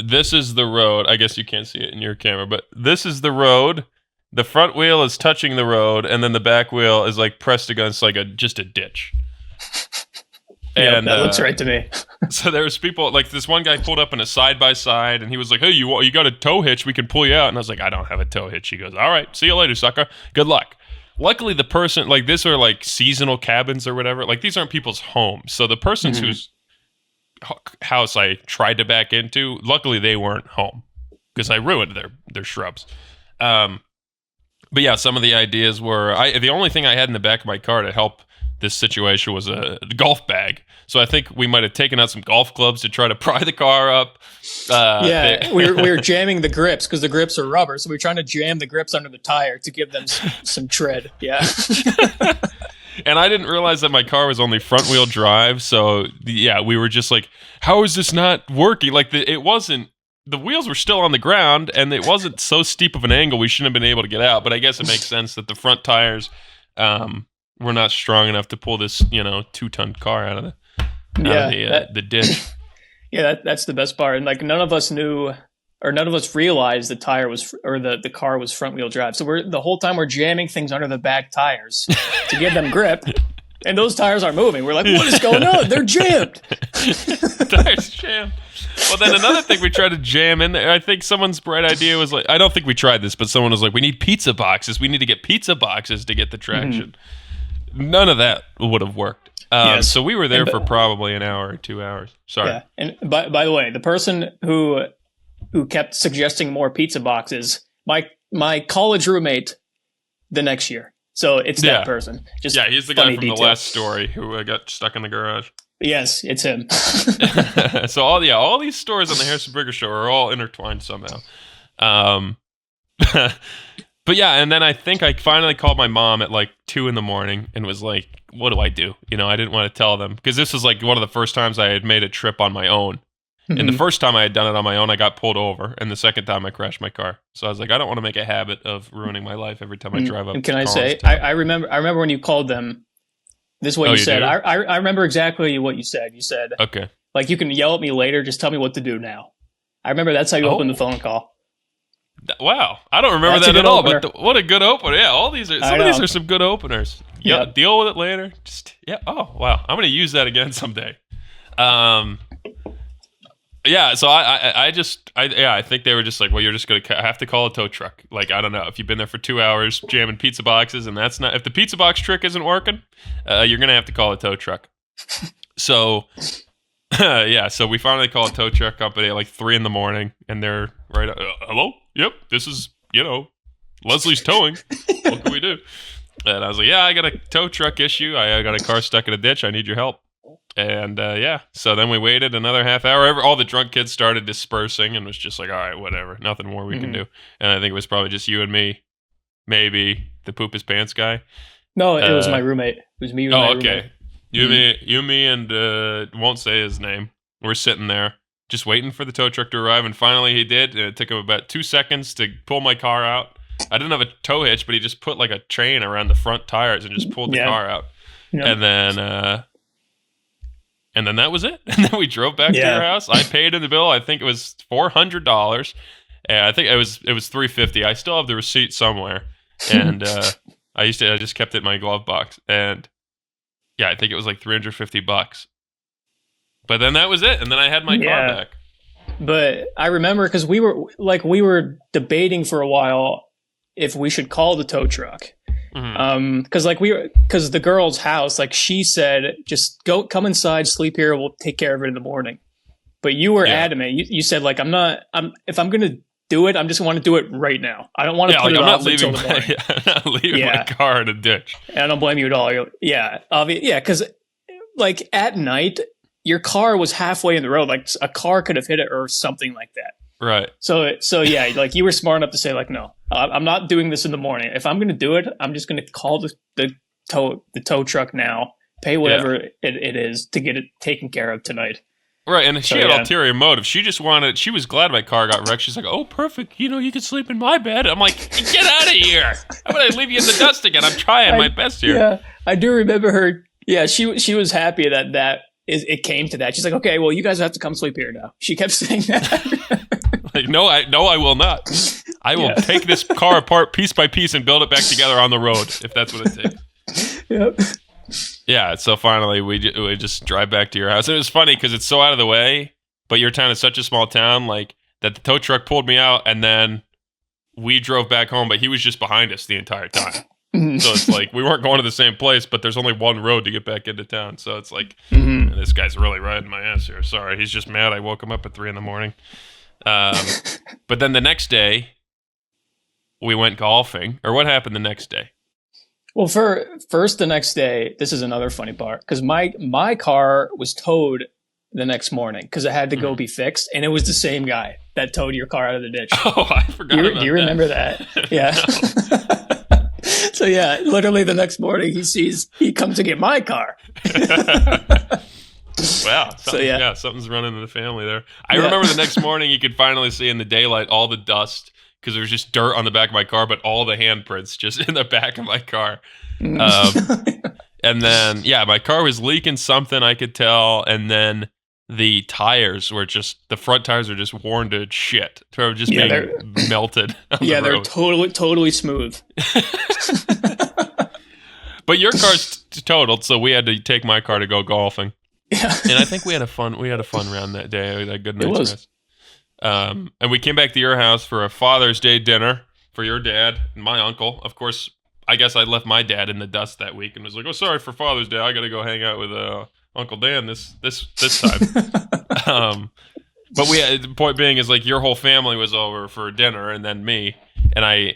this is the road. I guess you can't see it in your camera, but this is the road. The front wheel is touching the road, and then the back wheel is like pressed against like just a ditch.
And that looks right to me.
So there was people, like this one guy pulled up in a side-by-side, and he was like, "Hey, you got a tow hitch? We can pull you out." And I was like, "I don't have a tow hitch." He goes, "All right, see you later, sucker. Good luck." Luckily, the person, like this are like seasonal cabins or whatever. Like these aren't people's homes. So the person whose house I tried to back into, luckily they weren't home because I ruined their shrubs. But yeah, some of the ideas were, the only thing I had in the back of my car to help this situation was a golf bag. So I think we might have taken out some golf clubs to try to pry the car up.
We were jamming the grips because the grips are rubber. So we were trying to jam the grips under the tire to give them some tread. Yeah.
And I didn't realize that my car was only front wheel drive. So we were just like, how is this not working? Like it wasn't. The wheels were still on the ground, and it wasn't so steep of an angle we shouldn't have been able to get out. But I guess it makes sense that the front tires were not strong enough to pull this, 2-ton car out of the ditch.
Yeah, that's the best part. And like none of us knew, or none of us realized the tire was, or the car was front wheel drive. So the whole time we're jamming things under the back tires to give them grip. And those tires aren't moving. We're like, what is going on? They're jammed.
Tires jammed. Well, then another thing we tried to jam in there, I think someone's bright idea was like, I don't think we tried this, but someone was like, we need pizza boxes. We need to get pizza boxes to get the traction. None of that would have worked. So we were there for probably an hour or 2 hours. Sorry.
Yeah. And by the way, the person who kept suggesting more pizza boxes, my college roommate the next year. So it's that person. Just
he's the guy from the last story who got stuck in the garage.
Yes, it's him.
So all these stories on the Harrison Brinker Show are all intertwined somehow. But yeah, and then I think I finally called my mom at like 2 a.m. and was like, what do I do? I didn't want to tell them because this was like one of the first times I had made a trip on my own. And the first time I had done it on my own, I got pulled over. And the second time I crashed my car. So I was like, I don't want to make a habit of ruining my life every time I drive up.
And can I say, I remember when you called them, this is what you said. I remember exactly what you said. You said,
okay,
like you can yell at me later. Just tell me what to do now. I remember that's how you opened the phone call.
Wow. I don't remember that at all, but what a good opener. Yeah, all these are some good openers. Yeah. Deal with it later. Oh, wow. I'm going to use that again someday. Yeah, so I think they were just like, well, you're just gonna have to call a tow truck. Like, I don't know, if you've been there for 2 hours jamming pizza boxes, and that's not, if the pizza box trick isn't working, you're gonna have to call a tow truck. So, yeah, so we finally call a tow truck company at like 3 a.m, and they're right. Hello, yep, this is Leslie's Towing. What can we do? And I was like, yeah, I got a tow truck issue. I got a car stuck in a ditch. I need your help. And so then we waited another half hour. All the drunk kids started dispersing and was just like, all right, whatever. Nothing more we can do. And I think it was probably just you and me, maybe the poop his pants guy.
No, it was my roommate. It was me and my roommate.
You, me, and won't say his name. We're sitting there just waiting for the tow truck to arrive. And finally he did. And it took him about 2 seconds to pull my car out. I didn't have a tow hitch, but he just put like a chain around the front tires and just pulled the car out. Yeah. And then that was it. And then we drove back to your house. I paid in the bill. I think it was $400. And I think it was $350. I still have the receipt somewhere. And I just kept it in my glove box. And yeah, I think it was like $350. But then that was it. And then I had my car back.
But I remember because we were debating for a while if we should call the tow truck. Because the girl's house, like she said, just come inside, sleep here. We'll take care of it in the morning. But you were adamant. You said like, if I'm going to do it, I'm just want to do it right now. I don't want to put it off until the morning.
I'm not leaving my car in a ditch.
And I don't blame you at all. Because like at night, your car was halfway in the road. Like a car could have hit it or something like that.
Right.
So yeah, like you were smart enough to say like, no, I'm not doing this in the morning. If I'm going to do it, I'm just going to call the tow truck now, pay whatever it is to get it taken care of tonight.
Right, and she had ulterior motive. She was glad my car got wrecked. She's like, oh, perfect. You can sleep in my bed. I'm like, get out of here. How about I leave you in the dust again? I'm trying my best here.
Yeah, I do remember her. Yeah, she was happy that it came to that. She's like, okay, well, you guys have to come sleep here now. She kept saying that.
Like, no, I will not. I will take this car apart piece by piece and build it back together on the road if that's what it takes.
Yep.
Yeah, so finally we just drive back to your house. It was funny because it's so out of the way, but your town is such a small town, like that the tow truck pulled me out and then we drove back home, but he was just behind us the entire time. So it's like we weren't going to the same place, but there's only one road to get back into town. So it's like, this guy's really riding my ass here. Sorry, he's just mad I woke him up at 3 a.m. But then the next day, we went golfing. Or what happened the next day?
Well, first the next day, this is another funny part, because my car was towed the next morning because it had to go be fixed, and it was the same guy that towed your car out of the ditch.
Oh, I forgot about that.
Do you remember that? Yeah. So yeah, literally the next morning he comes to get my car.
Wow. Something's running in the family there. I remember the next morning you could finally see in the daylight all the dust because there was just dirt on the back of my car, but all the handprints just in the back of my car. And then, my car was leaking something, I could tell. And then the tires were the front tires are just worn to shit. They were just being melted.
They're totally smooth.
But your car's totaled, so we had to take my car to go golfing. Yeah. And I think we had a fun round that day. We had a good night's rest. And we came back to your house for a Father's Day dinner for your dad and my uncle. Of course, I guess I left my dad in the dust that week and was like, "Oh, sorry for Father's Day. I got to go hang out with Uncle Dan this time." But the point being is like your whole family was over for dinner, and then me. And I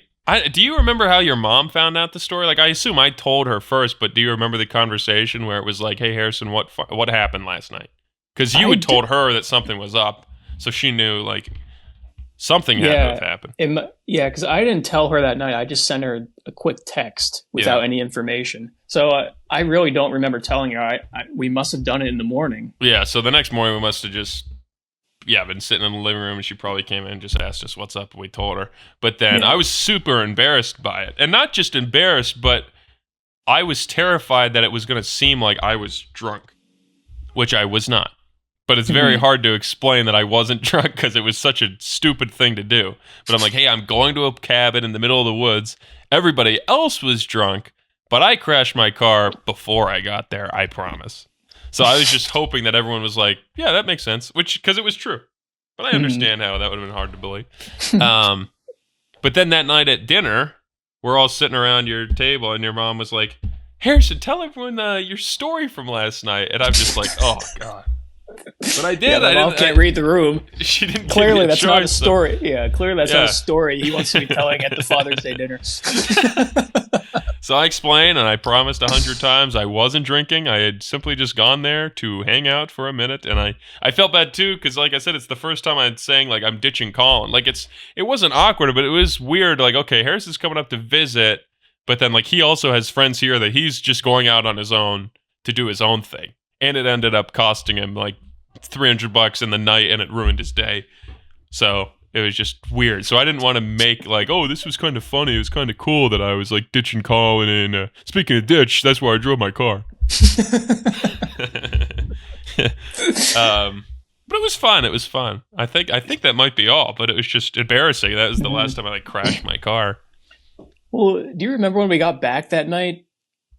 do you remember how your mom found out the story? Like, I assume I told her first, but do you remember the conversation where it was like, "Hey, Harrison, what happened last night?" Because you had told her that something was up, so she knew like something had to have happened.
Because I didn't tell her that night. I just sent her a quick text without any information. So I really don't remember telling her. We must have done it in the morning.
Yeah, so the next morning we must have just been sitting in the living room, and she probably came in and just asked us what's up, and we told her. But then I was super embarrassed by it. And not just embarrassed, but I was terrified that it was going to seem like I was drunk, which I was not. But it's very hard to explain that I wasn't drunk because it was such a stupid thing to do. But I'm like, hey, I'm going to a cabin in the middle of the woods. Everybody else was drunk, but I crashed my car before I got there, I promise. So I was just hoping that everyone was like, yeah, that makes sense, because it was true. But I understand how that would have been hard to believe. But then that night at dinner, we're all sitting around your table, and your mom was like, Harrison, tell everyone your story from last night. And I'm just like, oh, God. But I did.
Yeah, mom can't read the room.
She didn't.
Clearly, that's not a story. Yeah, clearly that's not a story he wants to be telling at the Father's Day dinner.
So I explained, and I promised 100 times I wasn't drinking. I had simply just gone there to hang out for a minute, and I felt bad too because, like I said, it's the first time I'm saying like I'm ditching Colin. Like it wasn't awkward, but it was weird. Like, okay, Harrison's coming up to visit, but then like he also has friends here that he's just going out on his own to do his own thing, and it ended up costing him like $300 in the night, and it ruined his day. So it was just weird. So I didn't want to make like, oh, this was kind of funny. It was kind of cool that I was like ditching Colin. And speaking of ditch, that's where I drove my car. But it was fun. It was fun. I think that might be all. But it was just embarrassing. That was the last time I like crashed my car.
Well, do you remember when we got back that night?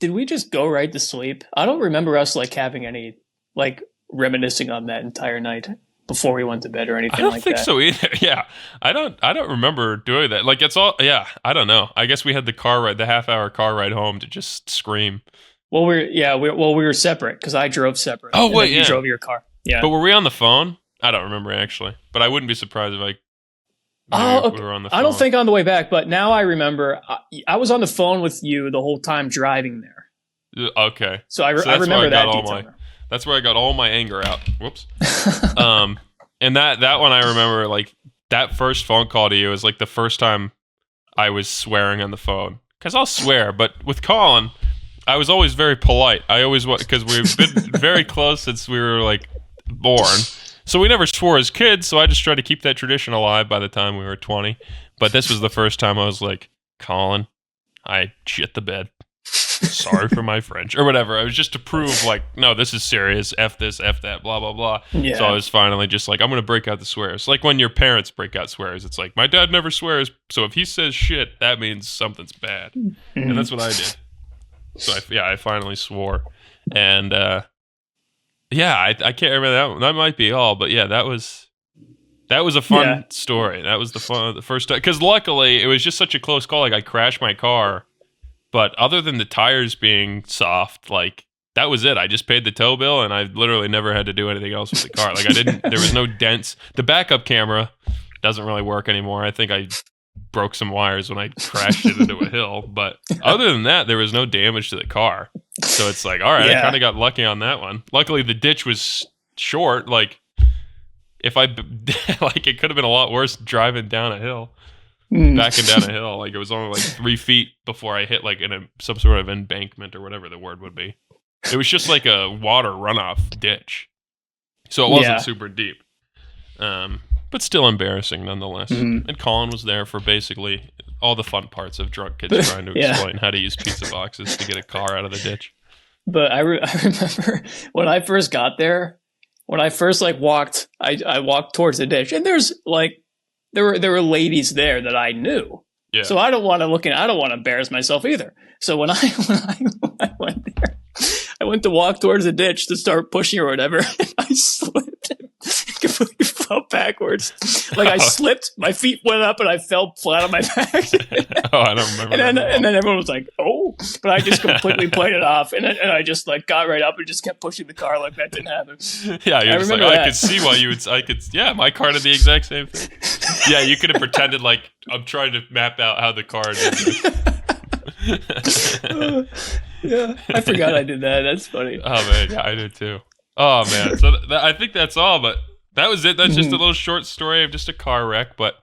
Did we just go right to sleep? I don't remember us like having any like reminiscing on that entire night before we went to bed or anything like that.
I don't think so either. Yeah. I don't remember doing that. Like it's all, yeah, I don't know. I guess we had the half-hour car ride home to just scream.
Well, we were separate because I drove separate.
Oh, wait,
you drove your car. Yeah.
But were we on the phone? I don't remember actually, but I wouldn't be surprised if
okay.
we were on the phone.
I don't think on the way back, but now I remember I was on the phone with you the whole time driving there.
Okay.
So I remember that detail.
That's where I got all my anger out. Whoops. And that one I remember, like, that first phone call to you was, like, the first time I was swearing on the phone. Because I'll swear, but with Colin, I was always very polite. I always was, because we've been very close since we were, like, born. So we never swore as kids, so I just tried to keep that tradition alive by the time we were 20. But this was the first time I was like, Colin, I shit the bed. Sorry for my French or whatever. I was just to prove like, no, this is serious. F this, F that, blah, blah, blah.
Yeah.
So I was finally just like, I'm going to break out the swears. Like when your parents break out swears, it's like, my dad never swears. So if he says shit, that means something's bad. Mm-hmm. And that's what I did. So I finally swore. And I can't remember that one. That might be all, but yeah, that was a fun story. That was the first time. Because luckily it was just such a close call. Like I crashed my car. But other than the tires being soft, like that was it. I just paid the tow bill and I literally never had to do anything else with the car. Like there was no dents. The backup camera doesn't really work anymore. I think I broke some wires when I crashed it into a hill. But other than that, there was no damage to the car. So it's like, all right, I kind of got lucky on that one. Luckily, the ditch was short. Like if like it could have been a lot worse driving down a hill. Backing down a hill, like it was only like 3 feet before I hit like some sort of embankment or whatever the word would be. It was just like a water runoff ditch, so it wasn't super deep, but still embarrassing nonetheless. Mm-hmm. And Colin was there for basically all the fun parts of drunk kids trying to explain how to use pizza boxes to get a car out of the ditch.
But I remember when I first got there, when I first like walked, I walked towards the ditch, and there's like. There were ladies there that I knew, so I don't want to embarrass myself either. So when I went there, I went to walk towards the ditch to start pushing or whatever, and I slipped and completely fell backwards. Like I slipped, my feet went up, and I fell flat on my back.
Oh, I don't remember.
And then everyone was like, "Oh," but I just completely played it off, and I just like got right up and just kept pushing the car like that didn't happen.
Yeah, you're just like, I could see why you would. Yeah, my car did the exact same thing. Yeah, you could have pretended like I'm trying to map out how the car did this.
Yeah, I forgot I did that. That's funny.
Oh man, yeah, I did too. Oh man, so I think that's all. But that was it. That's just a little short story of just a car wreck, but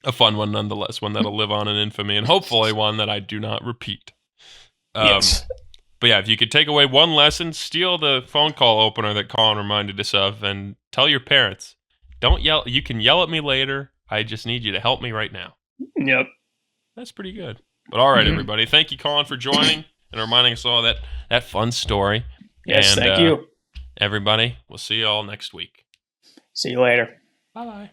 a fun one nonetheless. One that'll live on in infamy, and hopefully one that I do not repeat.
Yes.
But yeah, if you could take away one lesson, steal the phone call opener that Colin reminded us of, and tell your parents, don't yell. You can yell at me later. I just need you to help me right now.
Yep.
That's pretty good. But all right, everybody. Thank you, Colin, for joining and reminding us all that fun story.
Yes, thank you.
Everybody, we'll see you all next week.
See you later.
Bye-bye.